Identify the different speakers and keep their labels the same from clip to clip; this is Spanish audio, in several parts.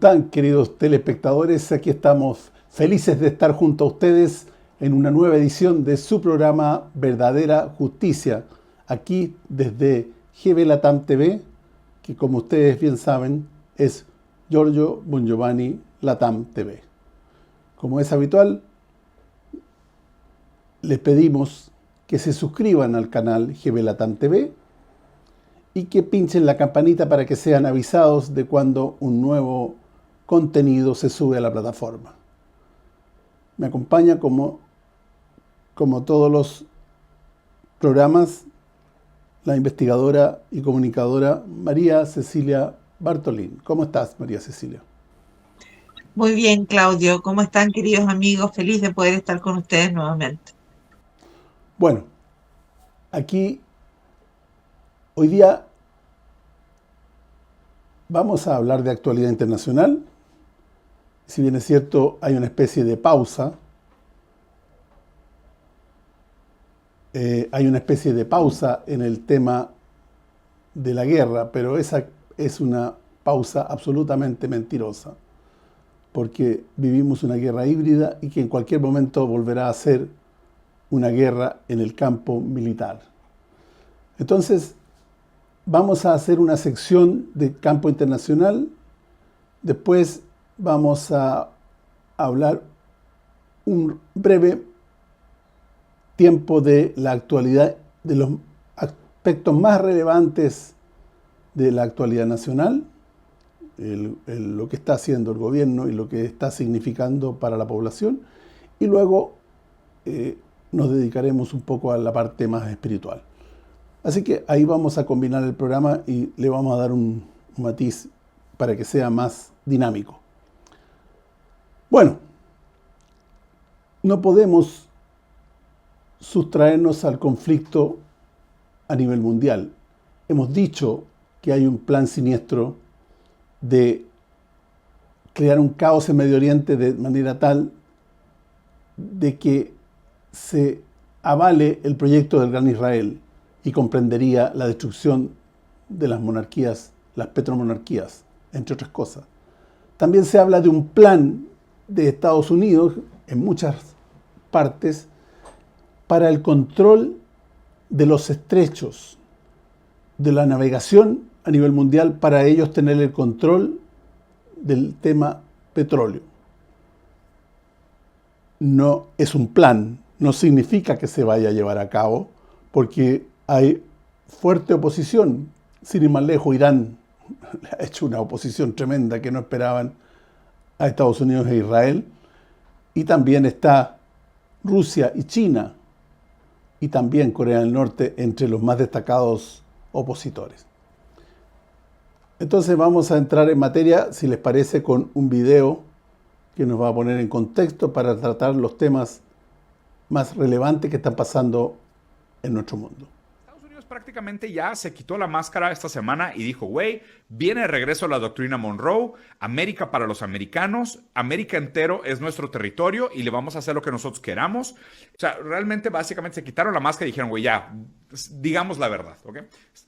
Speaker 1: están, queridos telespectadores? Aquí estamos felices de estar junto a ustedes en una nueva edición de su programa Verdadera Justicia, aquí desde GB Latam TV, que como ustedes bien saben es Giorgio Bongiovanni Latam TV. Como es habitual, les pedimos que se suscriban al canal GB Latam TV y que pinchen la campanita para que sean avisados de cuando un nuevo contenido se sube a la plataforma. Me acompaña como todos los programas la investigadora y comunicadora María Cecilia Bartolín. ¿Cómo estás, María Cecilia?
Speaker 2: Muy bien, Claudio. ¿Cómo están, queridos amigos? Feliz de poder estar con ustedes nuevamente.
Speaker 1: Bueno, aquí hoy día vamos a hablar de actualidad internacional. Si bien es cierto, hay una especie de pausa. Hay una especie de pausa en el tema de la guerra, pero esa es una pausa absolutamente mentirosa, porque vivimos una guerra híbrida y que en cualquier momento volverá a ser una guerra en el campo militar. Entonces, vamos a hacer una sección de campo internacional, después vamos a hablar un breve tiempo de la actualidad, de los aspectos más relevantes de la actualidad nacional, lo que está haciendo el gobierno y lo que está significando para la población, y luego nos dedicaremos un poco a la parte más espiritual. Así que ahí vamos a combinar el programa y le vamos a dar un matiz para que sea más dinámico. Bueno, no podemos sustraernos al conflicto a nivel mundial. Hemos dicho que hay un plan siniestro de crear un caos en Medio Oriente de manera tal de que se avale el proyecto del Gran Israel y comprendería la destrucción de las monarquías, las petromonarquías, entre otras cosas. También se habla de un plan de Estados Unidos en muchas partes para el control de los estrechos, de la navegación a nivel mundial, para ellos tener el control del tema petróleo. No es un plan, no significa que se vaya a llevar a cabo, porque hay fuerte oposición. Sin ir más lejos, Irán ha hecho una oposición tremenda que no esperaban a Estados Unidos e Israel, y también está Rusia y China, y también Corea del Norte entre los más destacados opositores. Entonces vamos a entrar en materia, si les parece, con un video que nos va a poner en contexto para tratar los temas más relevantes que están pasando en nuestro mundo.
Speaker 3: Estados Unidos prácticamente ya se quitó la máscara esta semana y dijo, güey, viene de regreso la doctrina Monroe, América para los americanos, América entero es nuestro territorio y le vamos a hacer lo que nosotros queramos. O sea, realmente básicamente se quitaron la máscara y dijeron, güey, ya, digamos la verdad, ¿ok?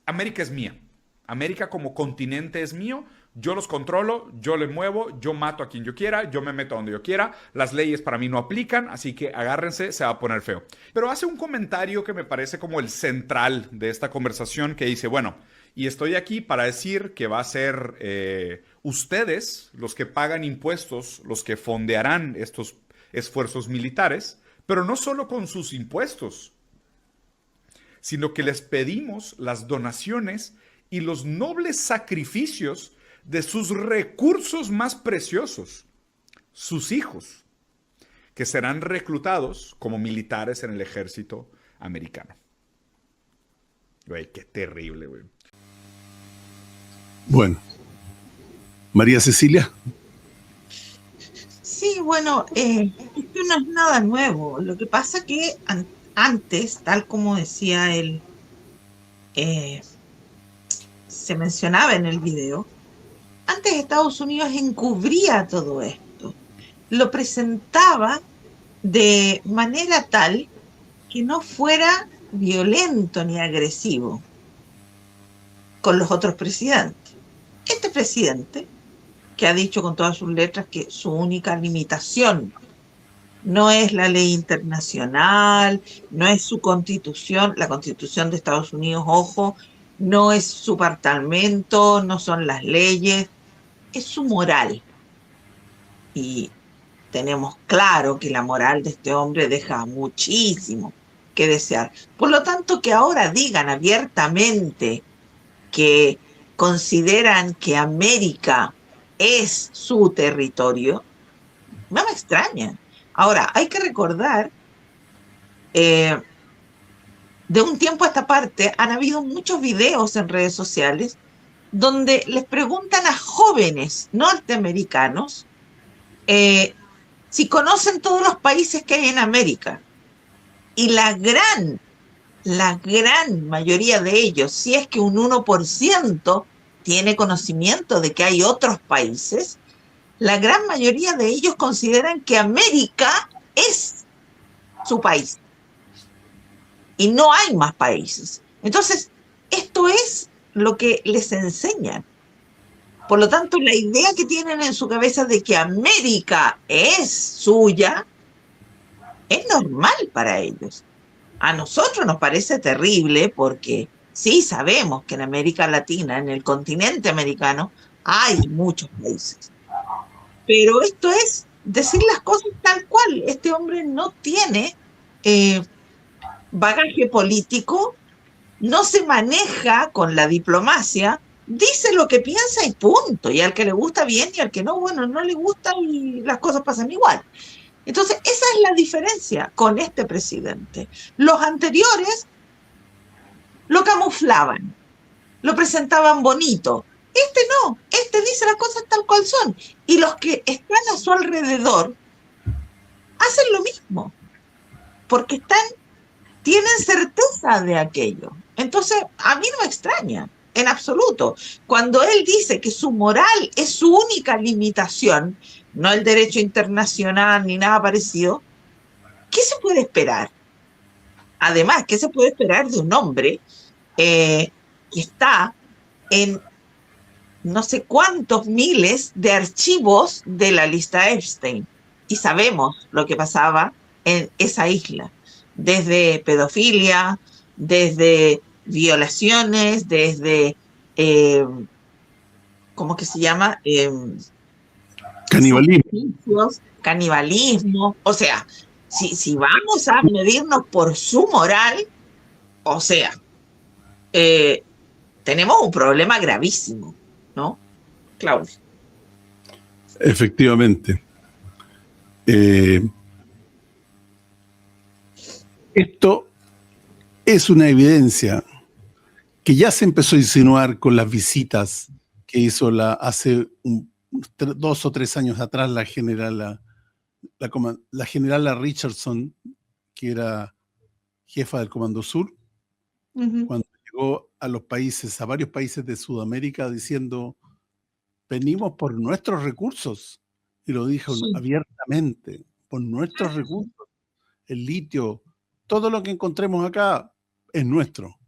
Speaker 3: América es mía. América como continente es mío, yo los controlo, yo le muevo, yo mato a quien yo quiera, yo me meto a donde yo quiera, las leyes para mí no aplican, así que agárrense, se va a poner feo. Pero hace un comentario que me parece como el central de esta conversación que dice, bueno, y estoy aquí para decir que va a ser ustedes los que pagan impuestos, los que fondearán estos esfuerzos militares, pero no solo con sus impuestos, sino que les pedimos las donaciones y los nobles sacrificios de sus recursos más preciosos, sus hijos, que serán reclutados como militares en el ejército americano. Güey, qué terrible, güey.
Speaker 1: Bueno, María Cecilia.
Speaker 2: Sí, bueno, esto no es nada nuevo. Lo que pasa que antes, tal como decía él, se mencionaba en el video, antes Estados Unidos encubría todo esto, lo presentaba de manera tal que no fuera violento ni agresivo con los otros presidentes. Este presidente que ha dicho con todas sus letras que su única limitación no es la ley internacional, no es su constitución, la constitución de Estados Unidos, ojo, no es su parlamento, no son las leyes, es su moral. Y tenemos claro que la moral de este hombre deja muchísimo que desear. Por lo tanto, que ahora digan abiertamente que consideran que América es su territorio, no me extraña. Ahora, hay que recordar, de un tiempo a esta parte, han habido muchos videos en redes sociales donde les preguntan a jóvenes norteamericanos si conocen todos los países que hay en América. Y la gran mayoría de ellos, si es que un 1% tiene conocimiento de que hay otros países, la gran mayoría de ellos consideran que América es su país. Y no hay más países. Entonces, esto es lo que les enseñan. Por lo tanto, la idea que tienen en su cabeza de que América es suya es normal para ellos. A nosotros nos parece terrible porque sí sabemos que en América Latina, en el continente americano, hay muchos países. Pero esto es decir las cosas tal cual. Este hombre no tiene bagaje político, no se maneja con la diplomacia, dice lo que piensa y punto. Y al que le gusta bien y al que no, bueno, no le gusta y las cosas pasan igual. Entonces, esa es la diferencia con este presidente. Los anteriores lo camuflaban, lo presentaban bonito. Este no, este dice las cosas tal cual son. Y los que están a su alrededor hacen lo mismo, porque tienen certeza de aquello. Entonces, a mí no me extraña, en absoluto. Cuando él dice que su moral es su única limitación, no el derecho internacional ni nada parecido, ¿qué se puede esperar? Además, ¿qué se puede esperar de un hombre que está en no sé cuántos miles de archivos de la lista Epstein? Y sabemos lo que pasaba en esa isla, desde pedofilia, desde violaciones, desde, ¿cómo que se llama? Canibalismo. O sea, si vamos a medirnos por su moral, o sea, tenemos un problema gravísimo, ¿no, Claudio?
Speaker 1: Efectivamente. Esto es una evidencia que ya se empezó a insinuar con las visitas que hizo hace 2 o 3 años atrás la generala Richardson, que era jefa del Comando Sur, cuando llegó a varios países de Sudamérica diciendo: venimos por nuestros recursos, y lo dijo abiertamente, por nuestros recursos, el litio, todo lo que encontremos acá es nuestro.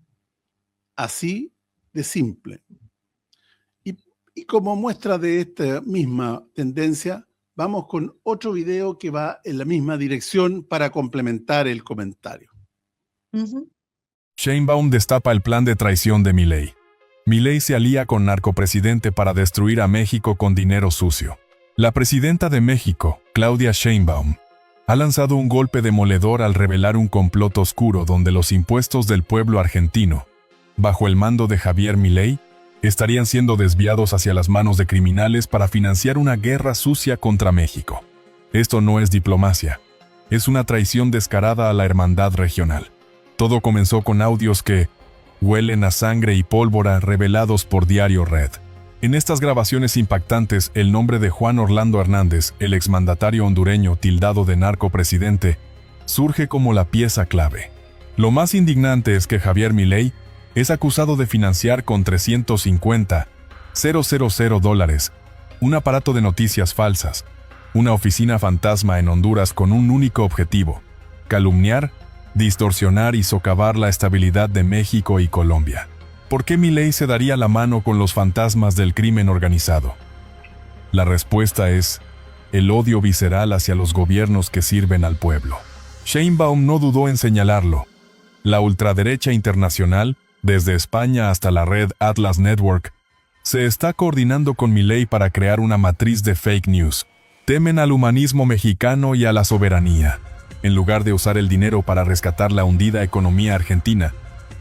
Speaker 1: Así de simple. Y como muestra de esta misma tendencia, vamos con otro video que va en la misma dirección para complementar el comentario.
Speaker 4: Sheinbaum destapa el plan de traición de Milei. Milei se alía con narcopresidente para destruir a México con dinero sucio. La presidenta de México, Claudia Sheinbaum, ha lanzado un golpe demoledor al revelar un complot oscuro donde los impuestos del pueblo argentino, bajo el mando de Javier Milei, estarían siendo desviados hacia las manos de criminales para financiar una guerra sucia contra México. Esto no es diplomacia, es una traición descarada a la hermandad regional. Todo comenzó con audios que huelen a sangre y pólvora revelados por Diario Red. En estas grabaciones impactantes, el nombre de Juan Orlando Hernández, el exmandatario hondureño tildado de narcopresidente, surge como la pieza clave. Lo más indignante es que Javier Milei es acusado de financiar con $350,000 un aparato de noticias falsas, una oficina fantasma en Honduras con un único objetivo: calumniar, distorsionar y socavar la estabilidad de México y Colombia. ¿Por qué Milei se daría la mano con los fantasmas del crimen organizado? La respuesta es el odio visceral hacia los gobiernos que sirven al pueblo. Sheinbaum no dudó en señalarlo. La ultraderecha internacional, desde España hasta la red Atlas Network, se está coordinando con Milei para crear una matriz de fake news. Temen al humanismo mexicano y a la soberanía. En lugar de usar el dinero para rescatar la hundida economía argentina,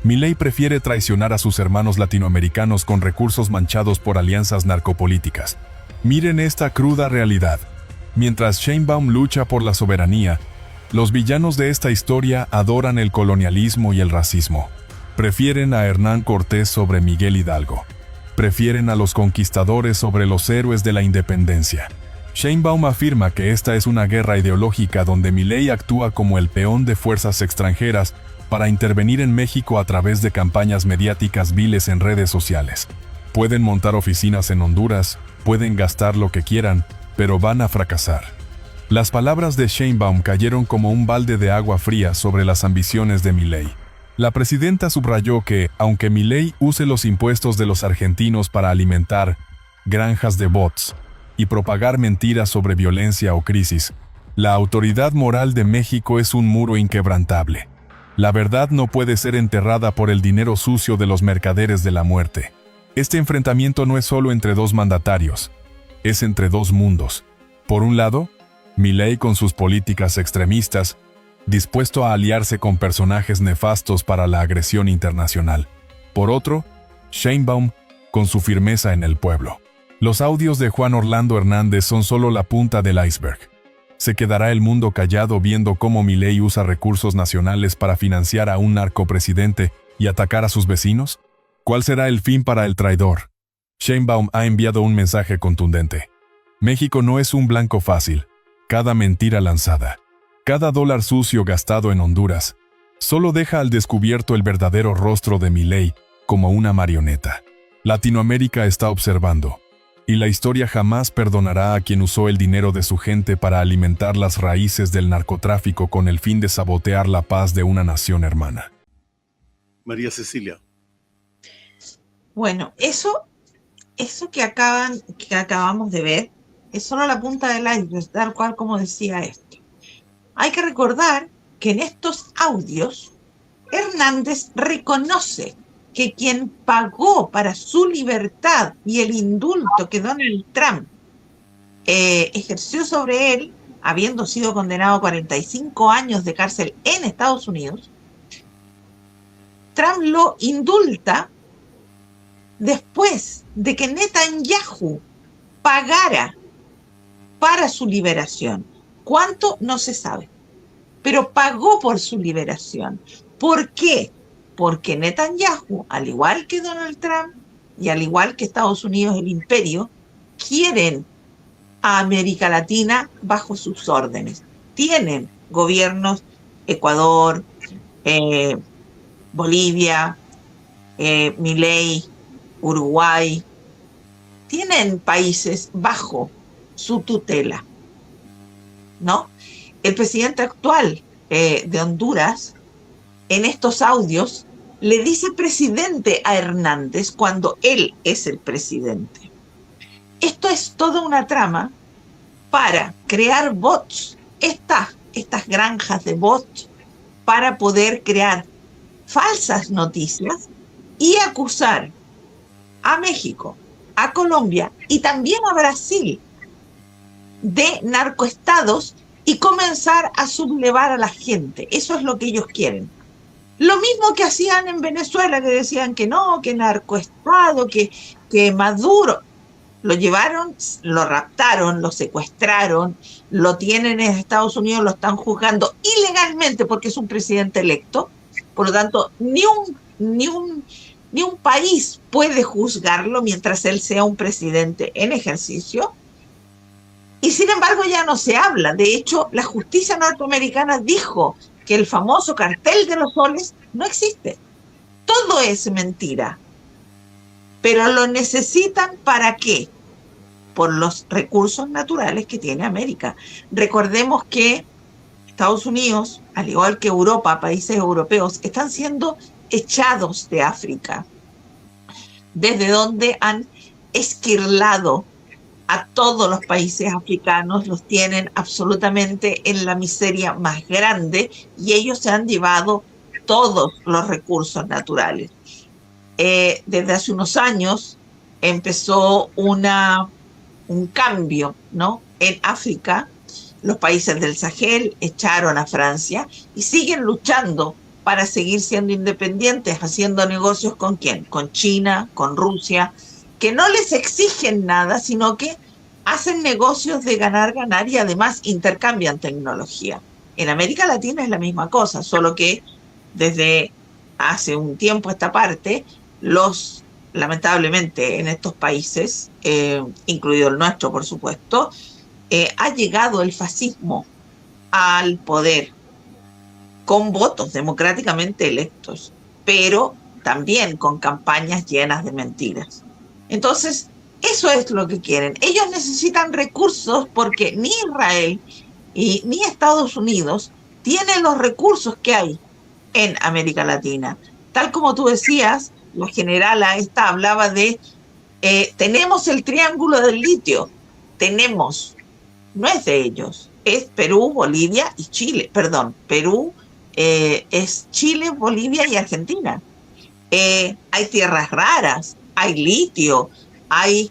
Speaker 4: Milei prefiere traicionar a sus hermanos latinoamericanos con recursos manchados por alianzas narcopolíticas. Miren esta cruda realidad. Mientras Sheinbaum lucha por la soberanía, los villanos de esta historia adoran el colonialismo y el racismo. Prefieren a Hernán Cortés sobre Miguel Hidalgo. Prefieren a los conquistadores sobre los héroes de la independencia. Sheinbaum afirma que esta es una guerra ideológica donde Milei actúa como el peón de fuerzas extranjeras para intervenir en México a través de campañas mediáticas viles en redes sociales. Pueden montar oficinas en Honduras, pueden gastar lo que quieran, pero van a fracasar. Las palabras de Sheinbaum cayeron como un balde de agua fría sobre las ambiciones de Milei. La presidenta subrayó que, aunque Milei use los impuestos de los argentinos para alimentar granjas de bots y propagar mentiras sobre violencia o crisis, la autoridad moral de México es un muro inquebrantable. La verdad no puede ser enterrada por el dinero sucio de los mercaderes de la muerte. Este enfrentamiento no es solo entre dos mandatarios, es entre dos mundos. Por un lado, Milei con sus políticas extremistas, dispuesto a aliarse con personajes nefastos para la agresión internacional. Por otro, Sheinbaum con su firmeza en el pueblo. Los audios de Juan Orlando Hernández son solo la punta del iceberg. ¿Se quedará el mundo callado viendo cómo Milei usa recursos nacionales para financiar a un narcopresidente y atacar a sus vecinos? ¿Cuál será el fin para el traidor? Sheinbaum ha enviado un mensaje contundente. México no es un blanco fácil. Cada mentira lanzada, cada dólar sucio gastado en Honduras, solo deja al descubierto el verdadero rostro de Milei como una marioneta. Latinoamérica está observando, y la historia jamás perdonará a quien usó el dinero de su gente para alimentar las raíces del narcotráfico con el fin de sabotear la paz de una nación hermana.
Speaker 1: María Cecilia.
Speaker 2: Bueno, eso que acabamos de ver es solo la punta del iceberg, tal cual como decía esto. Hay que recordar que en estos audios Hernández reconoce que quien pagó para su libertad y el indulto que Donald Trump ejerció sobre él, habiendo sido condenado a 45 años de cárcel en Estados Unidos, Trump lo indulta después de que Netanyahu pagara para su liberación. ¿Cuánto? No se sabe. Pero pagó por su liberación. ¿Por qué? Porque Netanyahu, al igual que Donald Trump y al igual que Estados Unidos, el imperio, quieren a América Latina bajo sus órdenes. Tienen gobiernos, Ecuador, Bolivia, Milei, Uruguay, tienen países bajo su tutela, ¿no? El presidente actual de Honduras, en estos audios, le dice presidente a Hernández cuando él es el presidente. Esto es toda una trama para crear bots, estas granjas de bots, para poder crear falsas noticias y acusar a México, a Colombia y también a Brasil de narcoestados y comenzar a sublevar a la gente. Eso es lo que ellos quieren. Lo mismo que hacían en Venezuela, que decían que no, que narcoestado, que Maduro. Lo llevaron, lo raptaron, lo secuestraron, lo tienen en Estados Unidos, lo están juzgando ilegalmente porque es un presidente electo. Por lo tanto, ni un país puede juzgarlo mientras él sea un presidente en ejercicio. Y sin embargo ya no se habla. De hecho, la justicia norteamericana dijo que el famoso cartel de los soles no existe. Todo es mentira. Pero lo necesitan ¿para qué? Por los recursos naturales que tiene América. Recordemos que Estados Unidos, al igual que Europa, países europeos, están siendo echados de África, desde donde han esquilado a todos los países africanos, los tienen absolutamente en la miseria más grande y ellos se han llevado todos los recursos naturales. Desde hace unos años empezó un cambio, ¿no? En África, los países del Sahel echaron a Francia y siguen luchando para seguir siendo independientes, haciendo negocios con quién, con China, con Rusia, que no les exigen nada, sino que hacen negocios de ganar, ganar y además intercambian tecnología. En América Latina es la misma cosa, solo que desde hace un tiempo a esta parte, lamentablemente en estos países, incluido el nuestro por supuesto, ha llegado el fascismo al poder con votos democráticamente electos, pero también con campañas llenas de mentiras. Entonces, eso es lo que quieren. Ellos necesitan recursos porque ni Israel ni Estados Unidos tienen los recursos que hay en América Latina. Tal como tú decías, la generala esta hablaba de tenemos el triángulo del litio. Tenemos, no es de ellos, es Perú, Bolivia y Chile. Perdón, Perú es Chile, Bolivia y Argentina. Hay tierras raras, hay litio, hay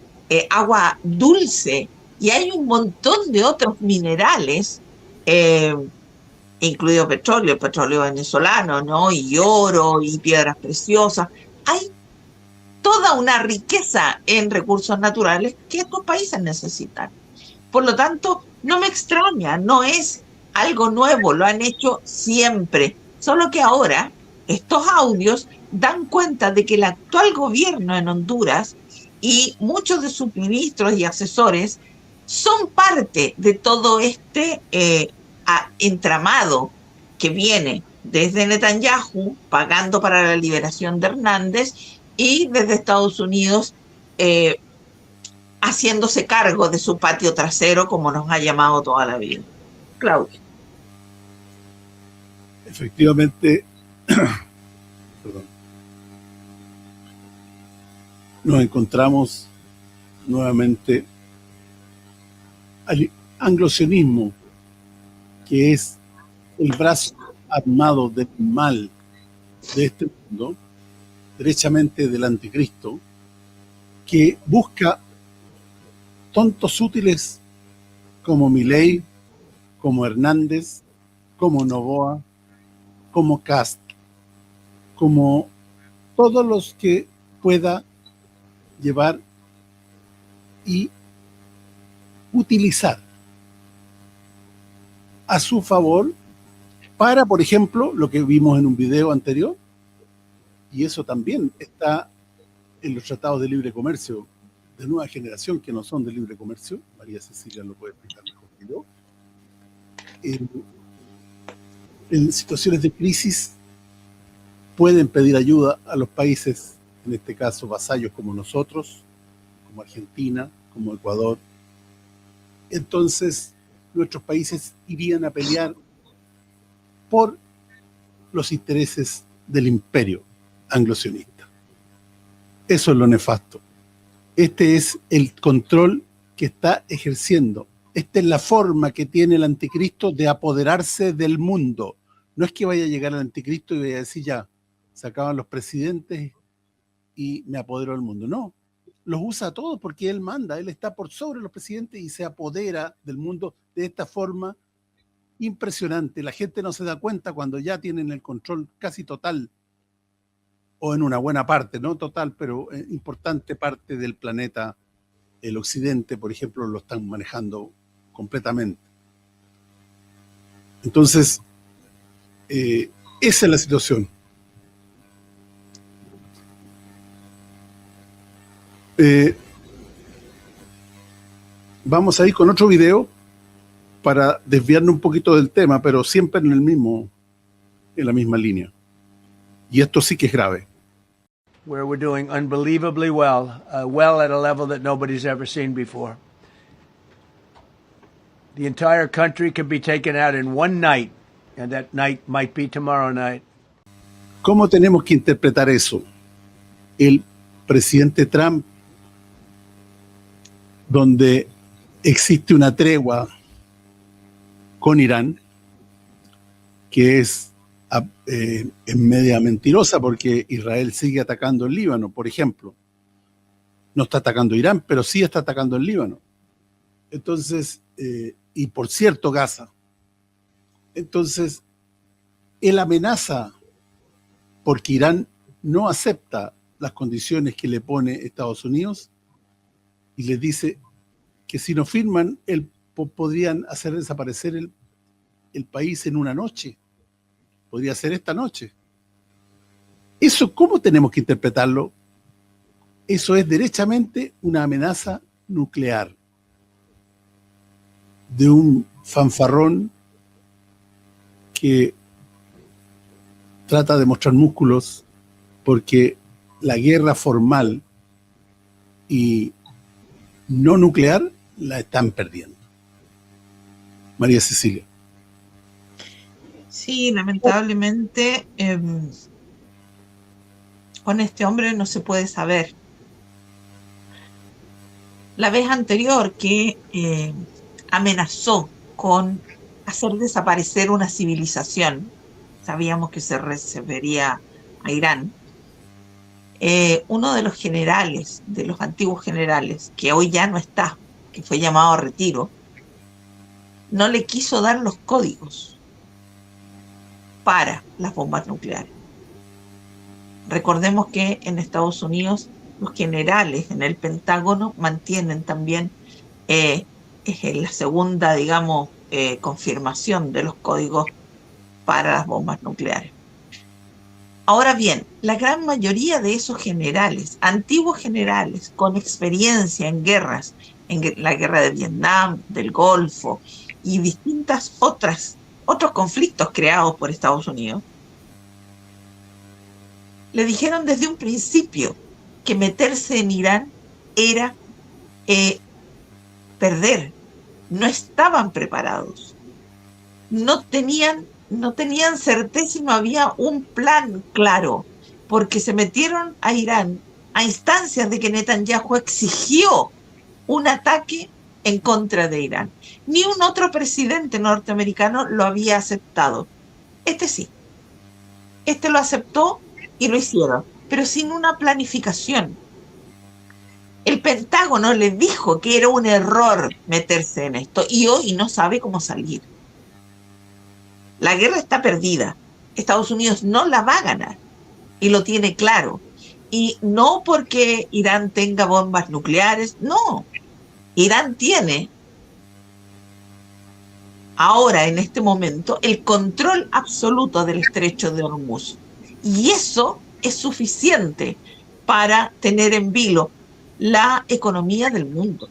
Speaker 2: agua dulce y hay un montón de otros minerales, incluido petróleo, petróleo venezolano, ¿no? Y oro y piedras preciosas. Hay toda una riqueza en recursos naturales que estos países necesitan. Por lo tanto, no me extraña, no es algo nuevo, lo han hecho siempre. Solo que ahora estos audios dan cuenta de que el actual gobierno en Honduras y muchos de sus ministros y asesores son parte de todo este entramado que viene desde Netanyahu pagando para la liberación de Hernández y desde Estados Unidos haciéndose cargo de su patio trasero, como nos ha llamado toda la vida. Claudio.
Speaker 1: Efectivamente, perdón, nos encontramos nuevamente al anglosionismo, que es el brazo armado del mal de este mundo, derechamente del anticristo, que busca tontos útiles como Milei, como Hernández, como Noboa, como Kast, como todos los que pueda llevar y utilizar a su favor para, por ejemplo, lo que vimos en un video anterior, y eso también está en los tratados de libre comercio de nueva generación que no son de libre comercio. María Cecilia lo puede explicar mejor que yo. En situaciones de crisis pueden pedir ayuda a los países, en este caso vasallos como nosotros, como Argentina, como Ecuador. Entonces nuestros países irían a pelear por los intereses del imperio anglosionista. Eso es lo nefasto. Este es el control que está ejerciendo. Esta es la forma que tiene el anticristo de apoderarse del mundo. No es que vaya a llegar el anticristo y vaya a decir ya, se acaban los presidentes y me apodero del mundo. No, los usa a todos porque él manda, él está por sobre los presidentes y se apodera del mundo de esta forma impresionante. La gente no se da cuenta cuando ya tienen el control casi total, o en una buena parte, no total, pero importante parte del planeta. El occidente, por ejemplo, lo están manejando completamente. Entonces, esa es la situación. Vamos a ir con otro video para desviarnos un poquito del tema, pero siempre en la misma línea. Y esto sí que es grave.
Speaker 5: Where we're doing unbelievably well, well at a level that nobody's ever seen before. The entire country could be taken out in one night, and that night might be tomorrow night.
Speaker 1: ¿Cómo tenemos que interpretar eso? El presidente Trump donde existe una tregua con Irán, que es media mentirosa porque Israel sigue atacando el Líbano, por ejemplo. No está atacando Irán, pero sí está atacando el Líbano. Entonces, y por cierto, Gaza. Entonces, él amenaza porque Irán no acepta las condiciones que le pone Estados Unidos y les dice que si no firman, podrían hacer desaparecer el país en una noche. Podría ser esta noche. ¿Eso cómo tenemos que interpretarlo? Eso es derechamente una amenaza nuclear de un fanfarrón que trata de mostrar músculos porque la guerra formal y no nuclear la están perdiendo. María Cecilia.
Speaker 2: Sí, lamentablemente con este hombre no se puede saber. La vez anterior que amenazó con hacer desaparecer una civilización, sabíamos que se refería a Irán, uno de los generales, de los antiguos generales, que hoy ya no está, que fue llamado a retiro, no le quiso dar los códigos para las bombas nucleares. Recordemos que en Estados Unidos los generales en el Pentágono mantienen también la segunda, digamos, confirmación de los códigos para las bombas nucleares. Ahora bien, la gran mayoría de esos generales, antiguos generales con experiencia en guerras, en la guerra de Vietnam, del Golfo y distintas otros conflictos creados por Estados Unidos, le dijeron desde un principio que meterse en Irán era perder. No estaban preparados. No tenían certeza y no había un plan claro, porque se metieron a Irán a instancias de que Netanyahu exigió un ataque en contra de Irán. Ni un otro presidente norteamericano lo había aceptado. Este sí. Este lo aceptó y lo hicieron, pero sin una planificación. El Pentágono les dijo que era un error meterse en esto y hoy no sabe cómo salir. La guerra está perdida. Estados Unidos no la va a ganar y lo tiene claro. Y no porque Irán tenga bombas nucleares, no. Irán tiene ahora, en este momento, el control absoluto del estrecho de Hormuz. Y eso es suficiente para tener en vilo la economía del mundo,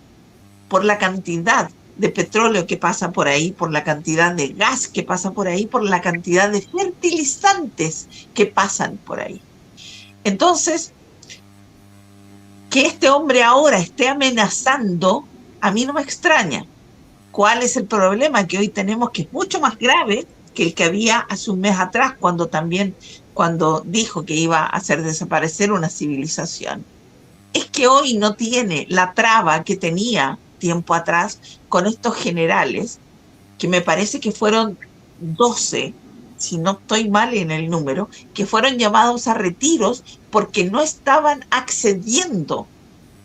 Speaker 2: por la cantidad de petróleo que pasa por ahí, por la cantidad de gas que pasa por ahí, por la cantidad de fertilizantes que pasan por ahí. Entonces, que este hombre ahora esté amenazando, a mí no me extraña. ¿Cuál es el problema que hoy tenemos, que es mucho más grave que el que había hace un mes atrás, cuando dijo que iba a hacer desaparecer una civilización? Es que hoy no tiene la traba que tenía tiempo atrás con estos generales, que me parece que fueron 12, si no estoy mal en el número, que fueron llamados a retiros porque no estaban accediendo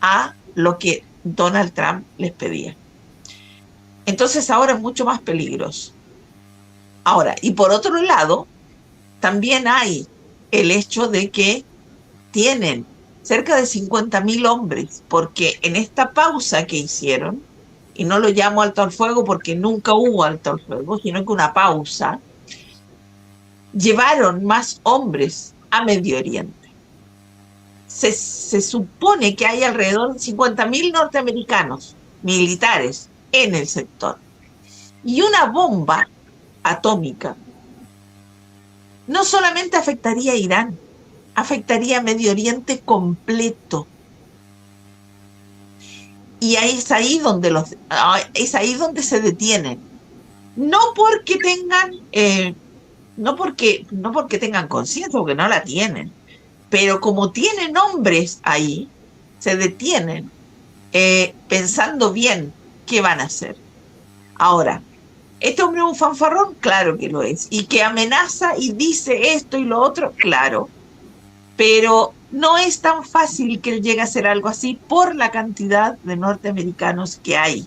Speaker 2: a lo que Donald Trump les pedía. Entonces ahora es mucho más peligroso. Ahora, y por otro lado, también hay el hecho de que tienen cerca de 50.000 hombres, porque en esta pausa que hicieron, y no lo llamo alto al fuego porque nunca hubo alto al fuego, sino que una pausa, llevaron más hombres a Medio Oriente. Se supone que hay alrededor de 50.000 norteamericanos militares en el sector. Y una bomba atómica no solamente afectaría a Irán, afectaría a Medio Oriente completo. Y es ahí donde se detienen. No porque tengan conciencia, porque no la tienen, pero como tienen hombres ahí, se detienen pensando bien qué van a hacer. Ahora, ¿este hombre es un fanfarrón? Claro que lo es. Y que amenaza y dice esto y lo otro, claro. Pero no es tan fácil que él llegue a hacer algo así por la cantidad de norteamericanos que hay,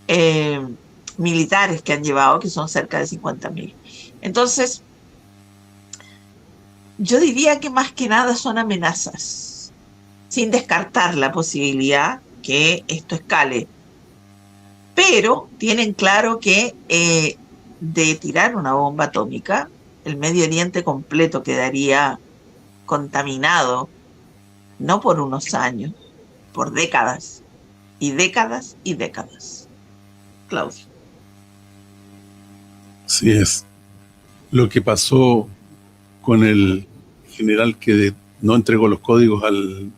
Speaker 2: eh, militares que han llevado, que son cerca de 50.000. Entonces, yo diría que más que nada son amenazas, sin descartar la posibilidad que esto escale. Pero tienen claro que de tirar una bomba atómica, el Medio Oriente completo quedaría contaminado, no por unos años, por décadas, y décadas y décadas. Claudio.
Speaker 1: Así es. Lo que pasó con el general que no entregó los códigos al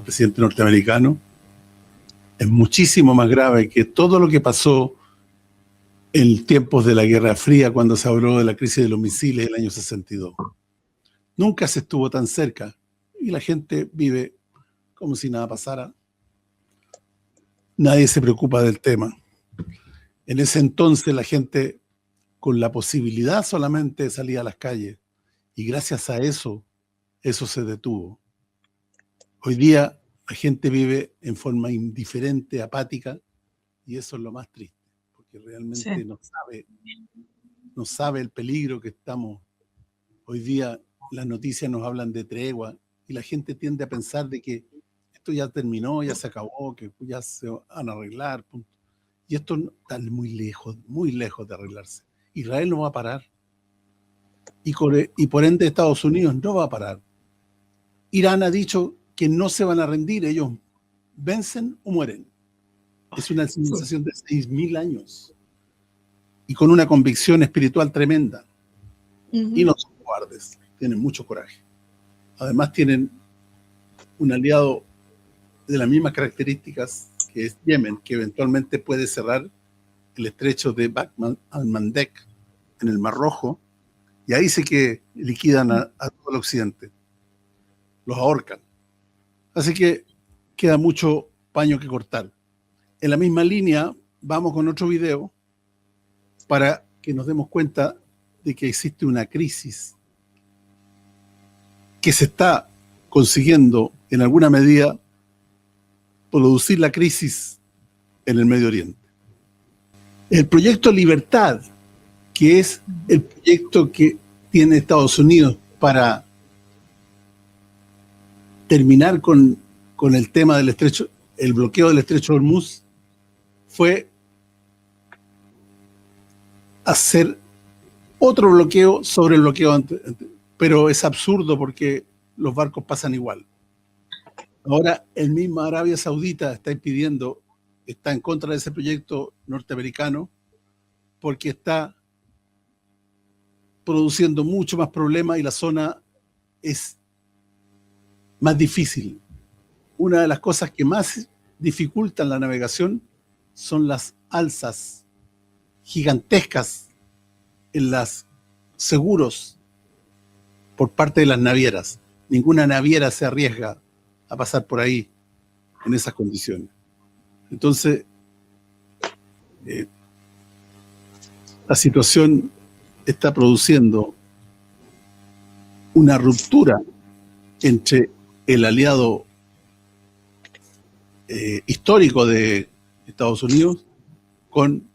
Speaker 1: presidente norteamericano es muchísimo más grave que todo lo que pasó en tiempos de la Guerra Fría, cuando se habló de la crisis de los misiles del año 62. Nunca se estuvo tan cerca y la gente vive como si nada pasara. Nadie se preocupa del tema. En ese entonces la gente, con la posibilidad solamente, salía a las calles, y gracias a eso se detuvo. Hoy día la gente vive en forma indiferente, apática, y eso es lo más triste, porque realmente
Speaker 2: Sí.
Speaker 1: no sabe el peligro que estamos. Hoy día las noticias nos hablan de tregua y la gente tiende a pensar de que esto ya terminó, ya se acabó, que ya se van a arreglar, punto. Y esto está muy lejos de arreglarse. Israel no va a parar. Y por ende Estados Unidos no va a parar. Irán ha dicho que no se van a rendir, ellos vencen o mueren. Es una civilización de 6.000 años y con una convicción espiritual tremenda. Y no son cobardes, tienen mucho coraje. Además tienen un aliado de las mismas características, que es Yemen, que eventualmente puede cerrar el estrecho de Bab al-Mandeb en el Mar Rojo, y ahí sí que liquidan a todo el occidente, los ahorcan. Así que queda mucho paño que cortar. En la misma línea vamos con otro video para que nos demos cuenta de que existe una crisis que se está consiguiendo en alguna medida producir la crisis en el Medio Oriente. El proyecto Libertad, que es el proyecto que tiene Estados Unidos para terminar con el tema del estrecho, el bloqueo del estrecho de Hormuz, fue hacer otro bloqueo sobre el bloqueo antes, pero es absurdo porque los barcos pasan igual. Ahora el mismo Arabia Saudita está en contra de ese proyecto norteamericano porque está produciendo mucho más problemas y la zona es más difícil. Una de las cosas que más dificultan la navegación son las alzas gigantescas en los seguros por parte de las navieras. Ninguna naviera se arriesga a pasar por ahí en esas condiciones. Entonces, la situación está produciendo una ruptura entre el aliado histórico de Estados Unidos con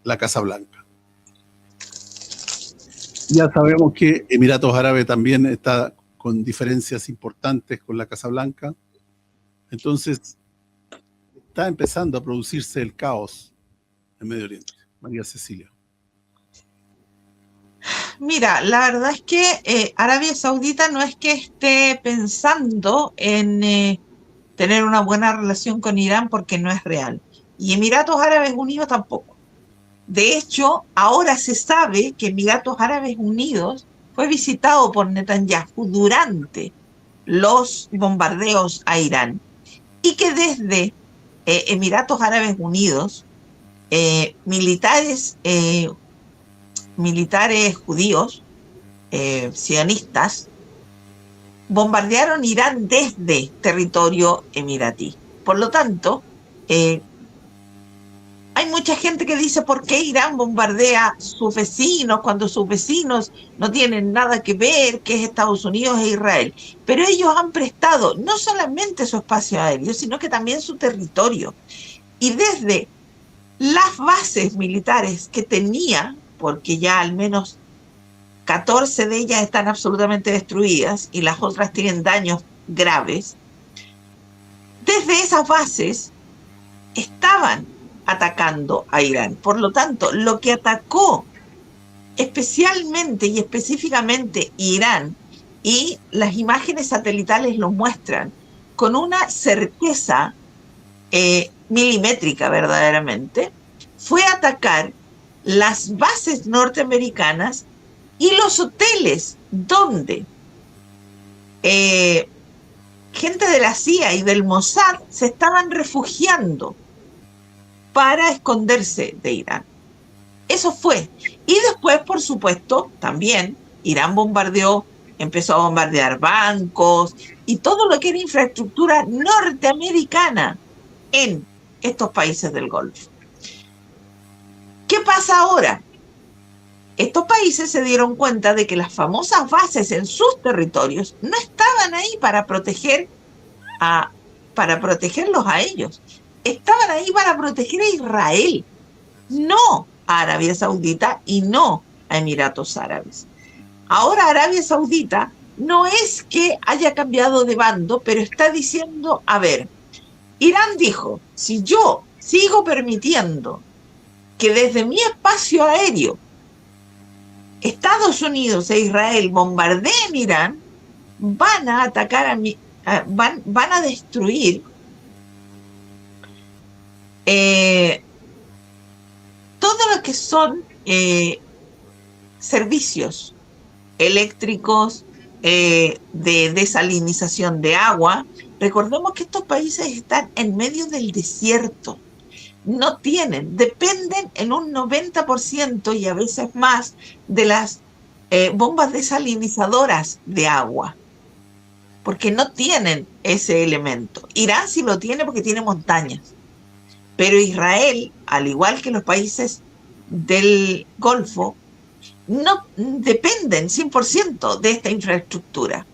Speaker 1: la Casa Blanca. Ya sabemos que Emiratos Árabes también está con diferencias importantes con la Casa Blanca. Entonces, está empezando a producirse el caos en Medio Oriente. María Cecilia.
Speaker 2: Mira, la verdad es que Arabia Saudita no es que esté pensando en tener una buena relación con Irán, porque no es real. Y Emiratos Árabes Unidos tampoco. De hecho, ahora se sabe que Emiratos Árabes Unidos fue visitado por Netanyahu durante los bombardeos a Irán, y que desde Emiratos Árabes Unidos militares judíos sionistas bombardearon Irán desde territorio emiratí. Por lo tanto, hay mucha gente que dice por qué Irán bombardea sus vecinos cuando sus vecinos no tienen nada que ver, que es Estados Unidos e Israel. Pero ellos han prestado no solamente su espacio aéreo, sino que también su territorio. Y desde las bases militares que tenía, porque ya al menos 14 de ellas están absolutamente destruidas y las otras tienen daños graves, desde esas bases estaban atacando a Irán. Por lo tanto, lo que atacó especialmente y específicamente Irán, y las imágenes satelitales lo muestran, con una certeza milimétrica verdaderamente, fue atacar las bases norteamericanas y los hoteles donde gente de la CIA y del Mossad se estaban refugiando para esconderse de Irán. Eso fue. Y después, por supuesto, también Irán empezó a bombardear bancos y todo lo que era infraestructura norteamericana en estos países del Golfo. ¿Qué pasa ahora? Estos países se dieron cuenta de que las famosas bases en sus territorios no estaban ahí para protegerlos a ellos. Estaban ahí para proteger a Israel, no a Arabia Saudita y no a Emiratos Árabes. Ahora Arabia Saudita no es que haya cambiado de bando, pero está diciendo, a ver, Irán dijo, si yo sigo permitiendo que desde mi espacio aéreo Estados Unidos e Israel bombardeen Irán, van a atacar van a destruir todo lo que son servicios eléctricos, de desalinización de agua. Recordemos que estos países están en medio del desierto. No dependen en un 90% y a veces más de las bombas desalinizadoras de agua, porque no tienen ese elemento. Irán sí lo tiene porque tiene montañas, pero Israel, al igual que los países del Golfo, no dependen 100% de esta infraestructura.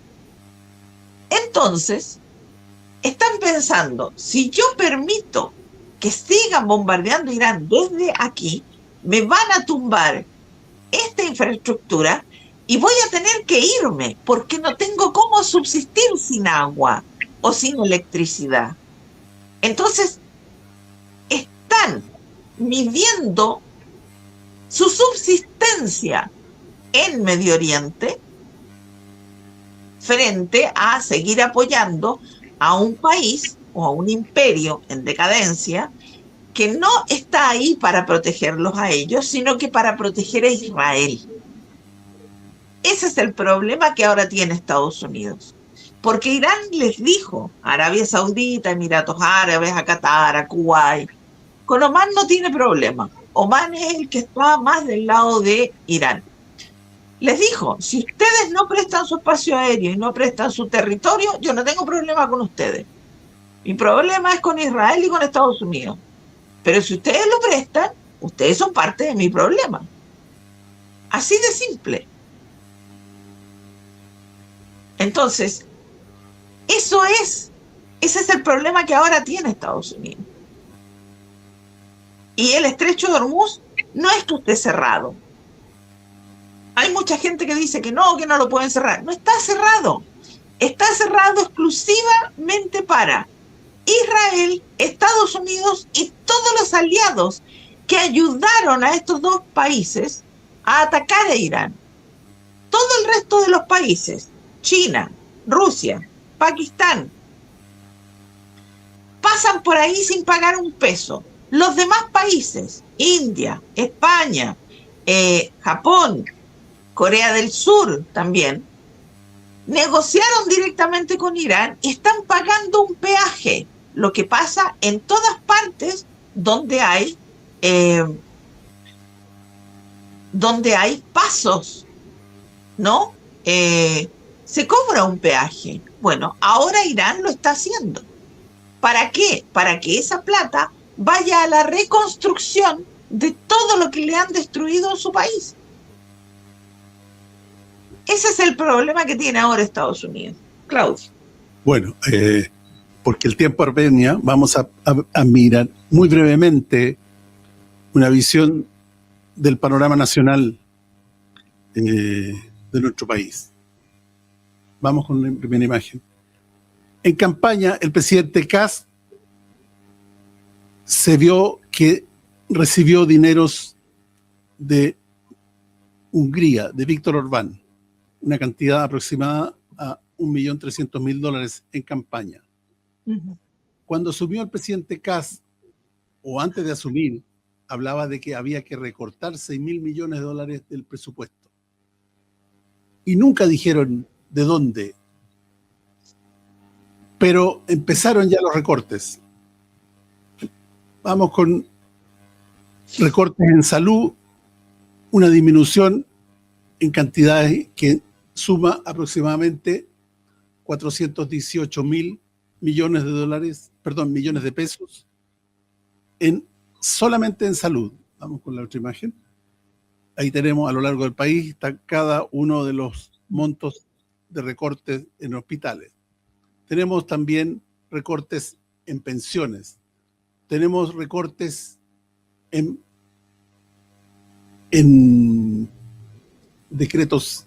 Speaker 2: Entonces, están pensando, si yo permito que sigan bombardeando Irán desde aquí, me van a tumbar esta infraestructura y voy a tener que irme porque no tengo cómo subsistir sin agua o sin electricidad. Entonces, están midiendo su subsistencia en Medio Oriente frente a seguir apoyando a un país o a un imperio en decadencia que no está ahí para protegerlos a ellos, sino que para proteger a Israel. Ese es el problema que ahora tiene Estados Unidos. Porque Irán les dijo a Arabia Saudita, Emiratos Árabes, a Qatar, a Kuwait, con Omán no tiene problema. Omán es el que está más del lado de Irán. Les dijo, si ustedes no prestan su espacio aéreo y no prestan su territorio, yo no tengo problema con ustedes. Mi problema es con Israel y con Estados Unidos. Pero si ustedes lo prestan, ustedes son parte de mi problema. Así de simple. Entonces, ese es el problema que ahora tiene Estados Unidos. Y el estrecho de Hormuz no es que esté cerrado. Hay mucha gente que dice que no lo pueden cerrar. No está cerrado. Está cerrado exclusivamente para Israel, Estados Unidos y todos los aliados que ayudaron a estos dos países a atacar a Irán. Todo el resto de los países, China, Rusia, Pakistán, pasan por ahí sin pagar un peso. Los demás países, India, España, Japón, Corea del Sur también, negociaron directamente con Irán y están pagando un peaje. Lo que pasa en todas partes donde hay pasos, ¿no? se cobra un peaje. Bueno, ahora Irán lo está haciendo. ¿Para qué? Para que esa plata vaya a la reconstrucción de todo lo que le han destruido en su país. Ese es el problema que tiene ahora Estados Unidos. Claudio.
Speaker 1: Bueno, porque el tiempo apremia, vamos a mirar muy brevemente una visión del panorama nacional de nuestro país. Vamos con la primera imagen. En campaña, el presidente Kast se vio que recibió dineros de Hungría, de Víctor Orbán, una cantidad aproximada a $1.300.000 en campaña. Cuando asumió el presidente Kast, o antes de asumir, hablaba de que había que recortar $6.000 millones del presupuesto. Y nunca dijeron de dónde. Pero empezaron ya los recortes. Vamos con recortes en salud, una disminución en cantidades que suma aproximadamente 418.000 millones de dólares, perdón, millones de pesos, solamente en salud. Vamos con la otra imagen. Ahí tenemos a lo largo del país, está cada uno de los montos de recortes en hospitales. Tenemos también recortes en pensiones. Tenemos recortes en decretos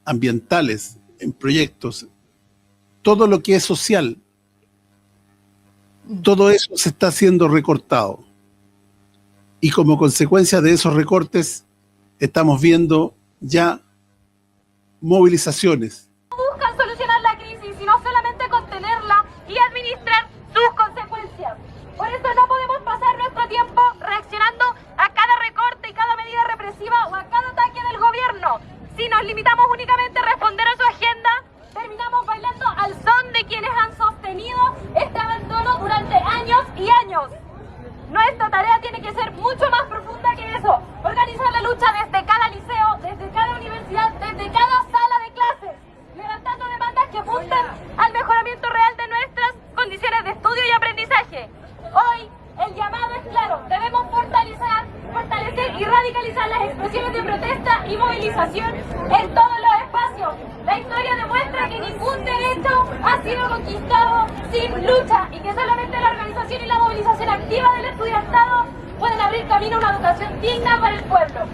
Speaker 1: ambientales, en proyectos. Todo lo que es social, todo eso se está siendo recortado. Y como consecuencia de esos recortes, estamos viendo ya movilizaciones.
Speaker 6: Buscan solucionar la crisis, sino solamente contenerla y administrar sus consecuencias. Por eso no podemos pasar nuestro tiempo reaccionando a cada recorte y cada medida represiva o a cada ataque del gobierno. Si nos limitamos únicamente a responder a su agenda, terminamos bailando al son de quienes han sostenido este abandono durante años y años. Nuestra tarea tiene que ser mucho más profunda que eso. Organizar la lucha desde cada liceo, desde cada universidad, desde cada sala de clases, levantando demandas que apunten al mejoramiento real de nuestras condiciones de estudio y aprendizaje. Hoy el llamado es claro, debemos fortalecer y radicalizar las expresiones de protesta y movilización en todos los espacios. La historia demuestra que ningún derecho ha sido conquistado sin lucha y que solamente la organización y la movilización activa del estudiantado pueden abrir camino a una educación digna para el pueblo.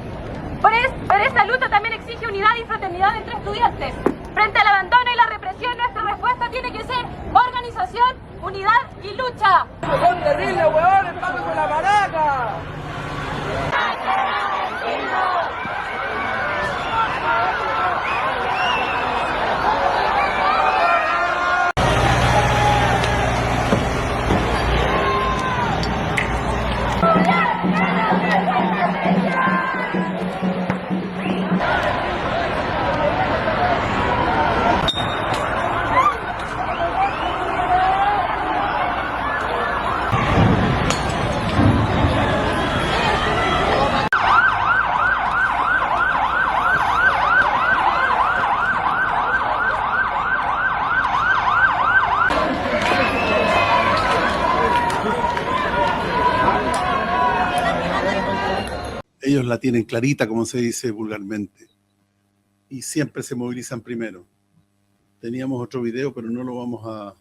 Speaker 6: Pero esta lucha también exige unidad y fraternidad entre estudiantes. Frente al abandono y la represión, nuestra respuesta tiene que ser organización, unidad y lucha.
Speaker 7: ¡Son terribles, huevones! ¡Vamos con la maraca!
Speaker 1: Ellos la tienen clarita, como se dice vulgarmente, y siempre se movilizan primero. Teníamos otro video, pero no lo vamos a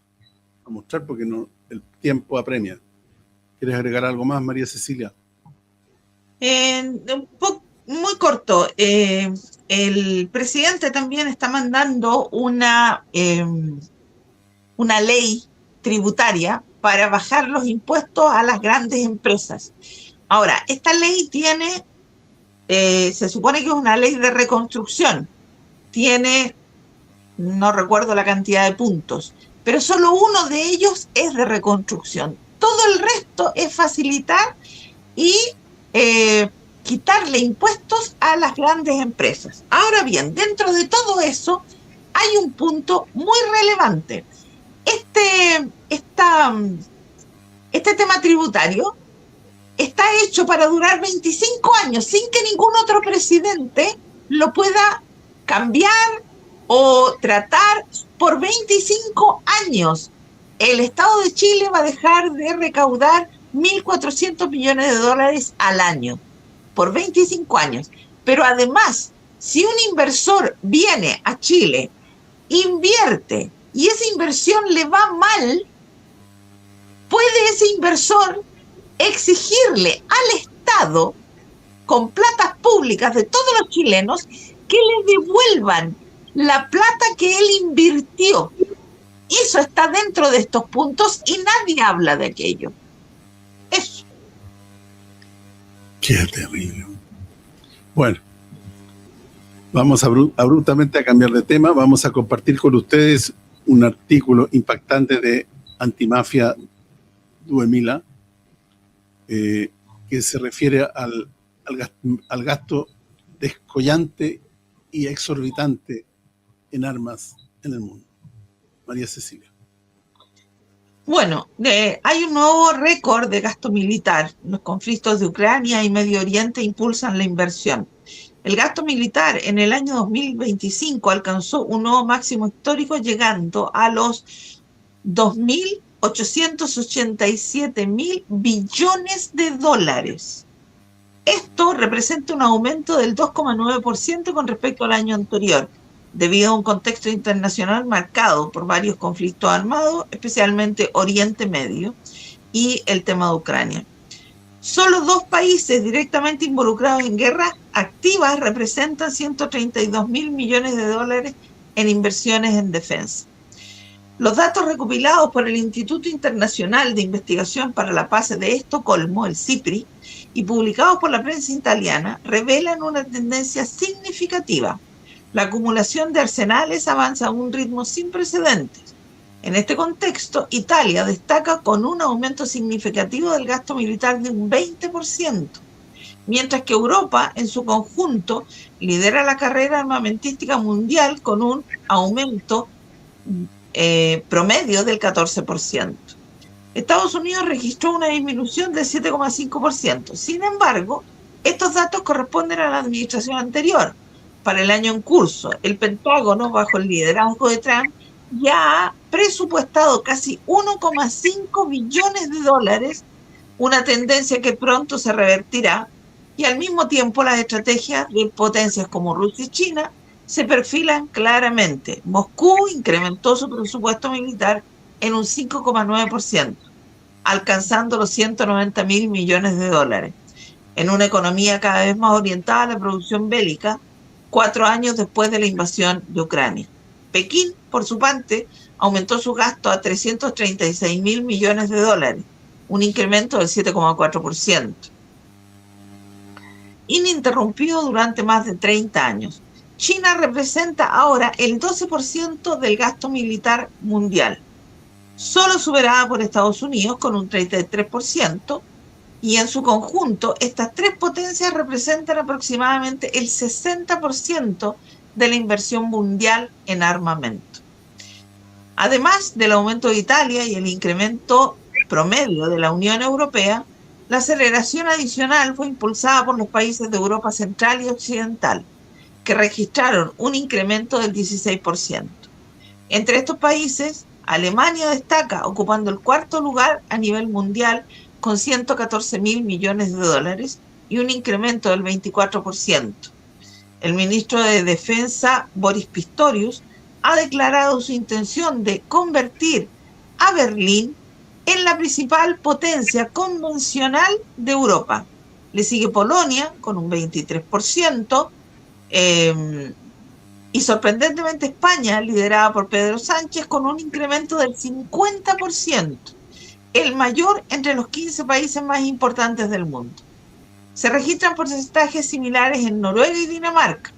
Speaker 1: mostrar porque el tiempo apremia. ¿Quieres agregar algo más, María Cecilia?
Speaker 2: Muy corto. El presidente también está mandando una ley tributaria para bajar los impuestos a las grandes empresas. Ahora, esta ley se supone que es una ley de reconstrucción. Tiene, no recuerdo la cantidad de puntos, pero solo uno de ellos es de reconstrucción. Todo el resto es facilitar y quitarle impuestos a las grandes empresas. Ahora bien, dentro de todo eso hay un punto muy relevante. Este tema tributario está hecho para durar 25 años sin que ningún otro presidente lo pueda cambiar o tratar por 25 años. El Estado de Chile va a dejar de recaudar 1.400 millones de dólares al año por 25 años. Pero además, si un inversor viene a Chile, invierte y esa inversión le va mal, puede ese inversor exigirle al Estado, con platas públicas de todos los chilenos, que le devuelvan la plata que él invirtió. Eso está dentro de estos puntos y nadie habla de aquello. Eso.
Speaker 1: Qué terrible. Bueno, vamos abruptamente a cambiar de tema. Vamos a compartir con ustedes un artículo impactante de Antimafia Duemila, que se refiere al gasto descollante y exorbitante en armas en el mundo. María Cecilia.
Speaker 2: Bueno, hay un nuevo récord de gasto militar. Los conflictos de Ucrania y Medio Oriente impulsan la inversión. El gasto militar en el año 2025 alcanzó un nuevo máximo histórico, llegando a los 2.887.000 billones de dólares. Esto representa un aumento del 2,9% con respecto al año anterior, debido a un contexto internacional marcado por varios conflictos armados, especialmente Oriente Medio y el tema de Ucrania. Solo 2 países directamente involucrados en guerras activas representan 132.000 millones de dólares en inversiones en defensa. Los datos recopilados por el Instituto Internacional de Investigación para la Paz de Estocolmo, el CIPRI, y publicados por la prensa italiana, revelan una tendencia significativa. La acumulación de arsenales avanza a un ritmo sin precedentes. En este contexto, Italia destaca con un aumento significativo del gasto militar de un 20%, mientras que Europa, en su conjunto, lidera la carrera armamentística mundial con un aumento promedio del 14%. Estados Unidos registró una disminución del 7,5%. Sin embargo, estos datos corresponden a la administración anterior. Para el año en curso, el Pentágono, bajo el liderazgo de Trump, ya ha presupuestado casi 1,5 billones de dólares, una tendencia que pronto se revertirá, y al mismo tiempo las estrategias de potencias como Rusia y China se perfilan claramente. Moscú incrementó su presupuesto militar en un 5,9%, alcanzando los 190.000 millones de dólares, en una economía cada vez más orientada a la producción bélica, 4 años después de la invasión de Ucrania. Pekín, por su parte, aumentó su gasto a 336.000 millones de dólares, un incremento del 7,4%, ininterrumpido durante más de 30 años. China representa ahora el 12% del gasto militar mundial, solo superada por Estados Unidos con un 33%, y en su conjunto estas 3 potencias representan aproximadamente el 60% de la inversión mundial en armamento. Además del aumento de Italia y el incremento promedio de la Unión Europea, la aceleración adicional fue impulsada por los países de Europa Central y Occidental, que registraron un incremento del 16%. Entre estos países, Alemania destaca, ocupando el 4º lugar a nivel mundial con 114.000 millones de dólares y un incremento del 24%. El ministro de Defensa, Boris Pistorius, ha declarado su intención de convertir a Berlín en la principal potencia convencional de Europa. Le sigue Polonia con un 23%, y sorprendentemente España, liderada por Pedro Sánchez, con un incremento del 50%, el mayor entre los 15 países más importantes del mundo. Se registran porcentajes similares en Noruega y Dinamarca,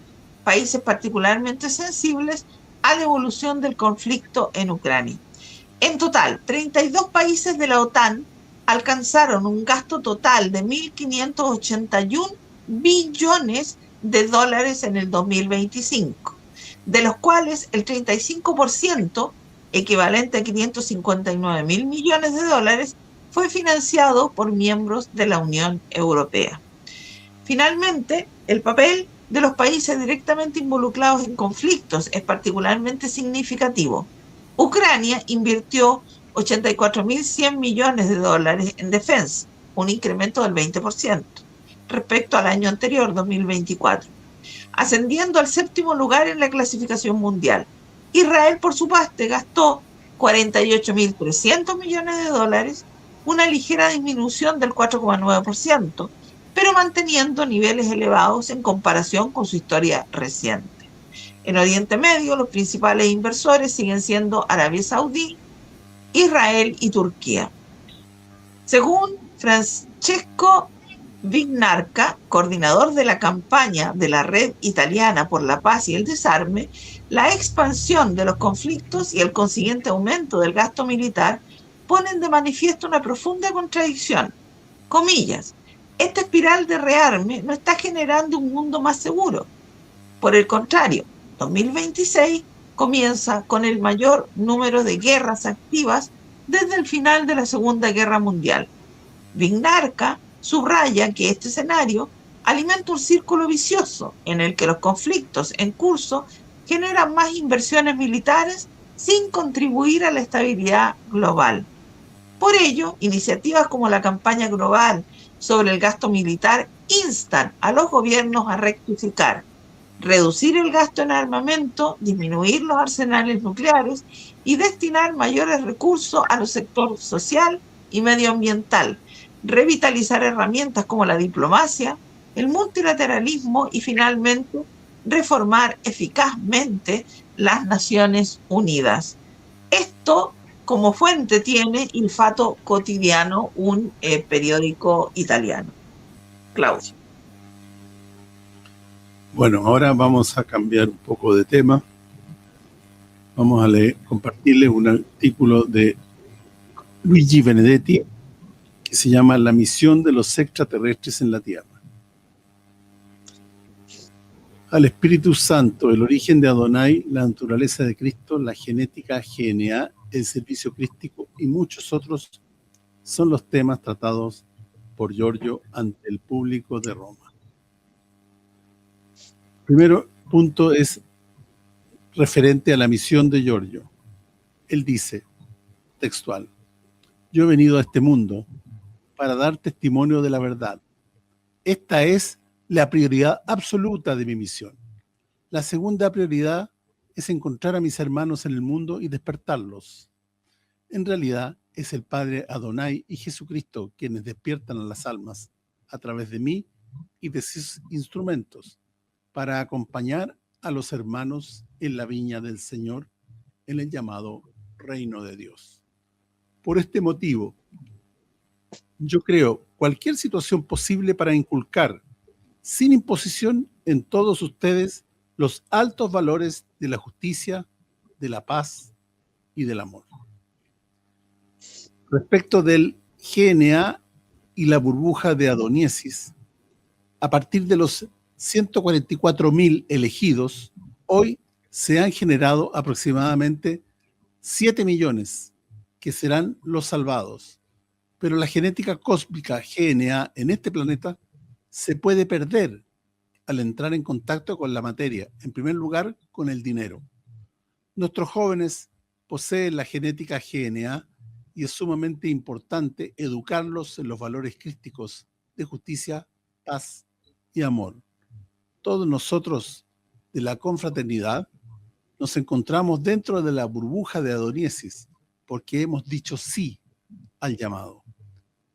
Speaker 2: países particularmente sensibles a la evolución del conflicto en Ucrania. En total, 32 países de la OTAN alcanzaron un gasto total de 1.581 billones de dólares en el 2025, de los cuales el 35%, equivalente a 559.000 millones de dólares, fue financiado por miembros de la Unión Europea. Finalmente, el papel de los países directamente involucrados en conflictos es particularmente significativo. Ucrania invirtió 84.100 millones de dólares en defensa, un incremento del 20% respecto al año anterior, 2024, ascendiendo al 7º lugar en la clasificación mundial. Israel, por su parte, gastó 48.300 millones de dólares, una ligera disminución del 4,9%, pero manteniendo niveles elevados en comparación con su historia reciente. En Oriente Medio, los principales inversores siguen siendo Arabia Saudí, Israel y Turquía. Según Francesco Vignarca, coordinador de la campaña de la Red Italiana por la Paz y el Desarme, la expansión de los conflictos y el consiguiente aumento del gasto militar ponen de manifiesto una profunda contradicción. Comillas, esta espiral de rearme no está generando un mundo más seguro. Por el contrario, 2026 comienza con el mayor número de guerras activas desde el final de la Segunda Guerra Mundial. Vignarca subraya que este escenario alimenta un círculo vicioso en el que los conflictos en curso generan más inversiones militares sin contribuir a la estabilidad global. Por ello, iniciativas como la campaña global sobre el gasto militar instan a los gobiernos a rectificar, reducir el gasto en armamento, disminuir los arsenales nucleares y destinar mayores recursos a los sectores social y medioambiental, revitalizar herramientas como la diplomacia, el multilateralismo y finalmente reformar eficazmente las Naciones Unidas. Esto como fuente tiene Il Fatto Quotidiano, un periódico italiano. Claudio.
Speaker 1: Bueno, ahora vamos a cambiar un poco de tema. Vamos a compartirles un artículo de Luigi Benedetti que se llama La misión de los extraterrestres en la Tierra. Al Espíritu Santo, el origen de Adonai, la naturaleza de Cristo, la genética GNA, el servicio crístico y muchos otros son los temas tratados por Giorgio ante el público de Roma. Primero punto es referente a la misión de Giorgio. Él dice, textual, yo he venido a este mundo para dar testimonio de la verdad. Esta es la prioridad absoluta de mi misión. La segunda prioridad es encontrar a mis hermanos en el mundo y despertarlos. En realidad, es el Padre Adonai y Jesucristo quienes despiertan a las almas a través de mí y de sus instrumentos para acompañar a los hermanos en la viña del Señor en el llamado Reino de Dios. Por este motivo, yo creo cualquier situación posible para inculcar, sin imposición, en todos ustedes los altos valores de la justicia, de la paz y del amor. Respecto del GNA y la burbuja de Adoniesis, a partir de los 144.000 elegidos, hoy se han generado aproximadamente 7 millones que serán los salvados. Pero la genética cósmica GNA en este planeta se puede perder al entrar en contacto con la materia, en primer lugar con el dinero. Nuestros jóvenes poseen la genética GNA y es sumamente importante educarlos en los valores crísticos de justicia, paz y amor. Todos nosotros de la confraternidad nos encontramos dentro de la burbuja de Adoniesis porque hemos dicho sí al llamado.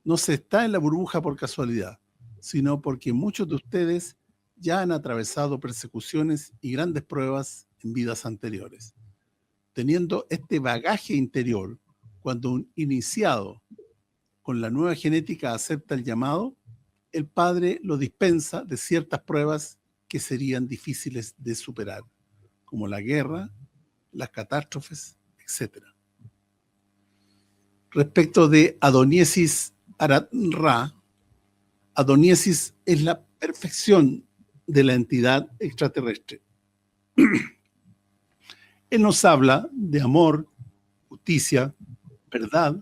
Speaker 1: No se está en la burbuja por casualidad, sino porque muchos de ustedes ya han atravesado persecuciones y grandes pruebas en vidas anteriores. Teniendo este bagaje interior, cuando un iniciado con la nueva genética acepta el llamado, el Padre lo dispensa de ciertas pruebas que serían difíciles de superar, como la guerra, las catástrofes, etc. Respecto de Adoniesis Arat-Ra, Adoniesis es la perfección de la entidad extraterrestre. Él nos habla de amor, justicia, verdad,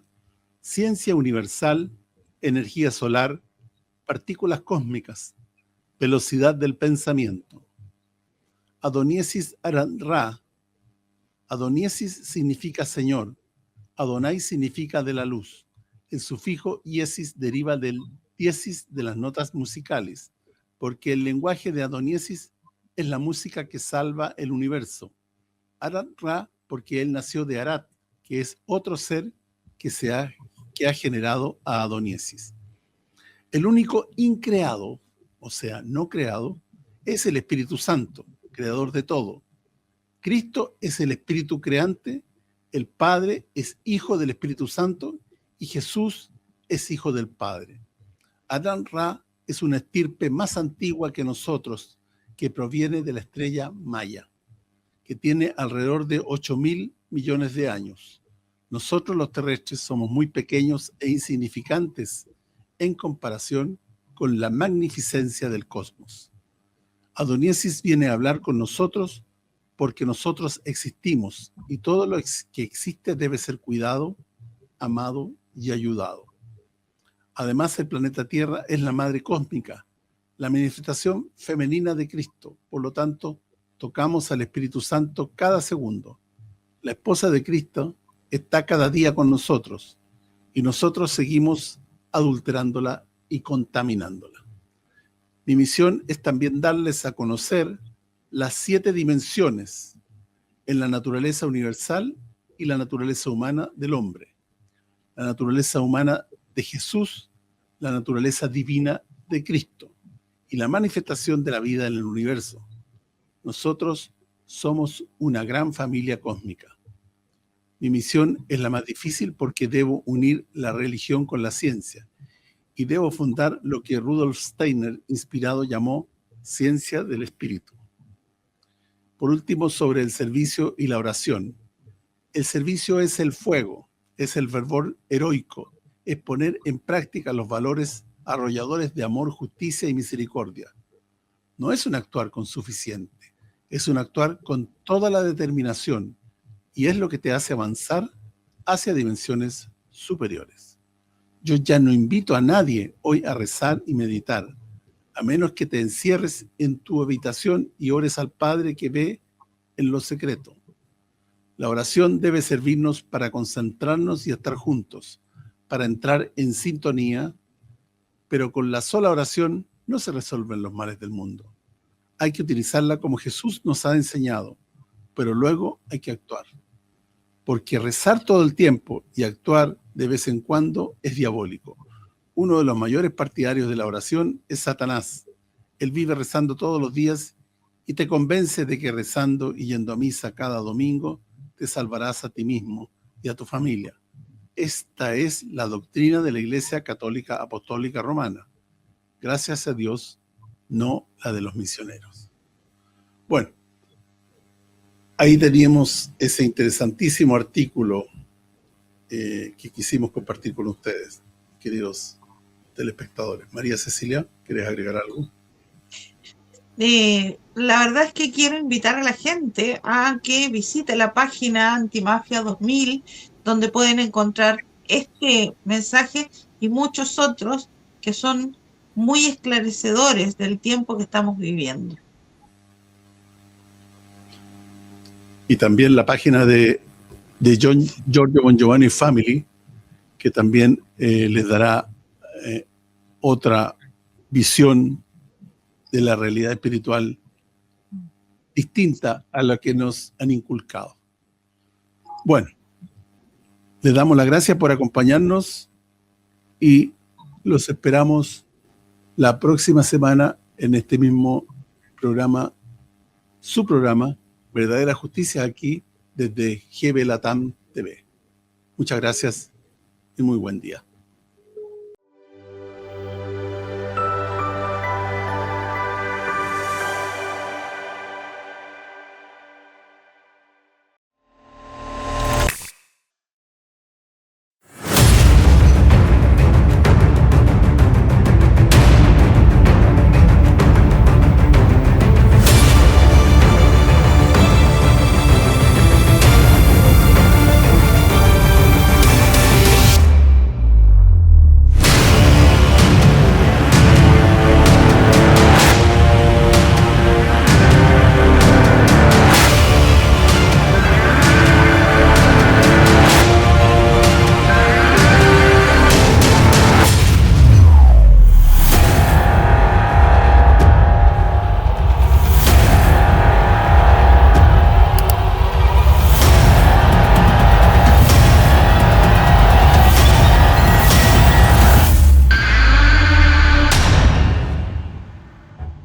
Speaker 1: ciencia universal, energía solar, partículas cósmicas, velocidad del pensamiento. Adoniesis Aran-Ra. Adoniesis significa Señor. Adonai significa de la luz. El sufijo iesis deriva del diesis de las notas musicales, porque el lenguaje de Adoniesis es la música que salva el universo. Aran-Ra, porque él nació de Arat, que es otro ser que ha generado a Adoniesis. El único increado, o sea, no creado, es el Espíritu Santo, creador de todo. Cristo es el Espíritu creante, el Padre es Hijo del Espíritu Santo y Jesús es Hijo del Padre. Aran-Ra es una estirpe más antigua que nosotros, que proviene de la estrella Maya, que tiene alrededor de 8.000 millones de años. Nosotros los terrestres somos muy pequeños e insignificantes en comparación con la magnificencia del cosmos. Adoniesis viene a hablar con nosotros porque nosotros existimos y todo lo que existe debe ser cuidado, amado y ayudado. Además, el planeta Tierra es la madre cósmica, la manifestación femenina de Cristo. Por lo tanto, tocamos al Espíritu Santo cada segundo. La esposa de Cristo está cada día con nosotros y nosotros seguimos adulterándola y contaminándola. Mi misión es también darles a conocer las 7 dimensiones en la naturaleza universal y la naturaleza humana del hombre. La naturaleza humana de Jesús, la naturaleza divina de Cristo y la manifestación de la vida en el universo. Nosotros somos una gran familia cósmica. Mi misión es la más difícil porque debo unir la religión con la ciencia y debo fundar lo que Rudolf Steiner, inspirado, llamó ciencia del espíritu. Por último, sobre el servicio y la oración. El servicio es el fuego, es el fervor heroico, es poner en práctica los valores arrolladores de amor, justicia y misericordia. No es un actuar con suficiente, es un actuar con toda la determinación y es lo que te hace avanzar hacia dimensiones superiores. Yo ya no invito a nadie hoy a rezar y meditar, a menos que te encierres en tu habitación y ores al Padre que ve en lo secreto. La oración debe servirnos para concentrarnos y estar juntos, para entrar en sintonía, pero con la sola oración no se resuelven los males del mundo. Hay que utilizarla como Jesús nos ha enseñado, pero luego hay que actuar. Porque rezar todo el tiempo y actuar de vez en cuando es diabólico. Uno de los mayores partidarios de la oración es Satanás. Él vive rezando todos los días y te convence de que rezando y yendo a misa cada domingo te salvarás a ti mismo y a tu familia. Esta es la doctrina de la Iglesia Católica Apostólica Romana. Gracias a Dios, no la de los misioneros. Bueno, ahí teníamos ese interesantísimo artículo que quisimos compartir con ustedes, queridos telespectadores. María Cecilia, ¿quieres agregar algo?
Speaker 2: La verdad es que quiero invitar a la gente a que visite la página Antimafia 2000, donde pueden encontrar este mensaje y muchos otros que son muy esclarecedores del tiempo que estamos viviendo.
Speaker 1: Y también la página de Giorgio Bongiovanni Family, que también les dará otra visión de la realidad espiritual distinta a la que nos han inculcado. Bueno, les damos las gracias por acompañarnos y los esperamos la próxima semana en este mismo programa, su programa, Verdadera Justicia, aquí desde GB Latam TV. Muchas gracias y muy buen día.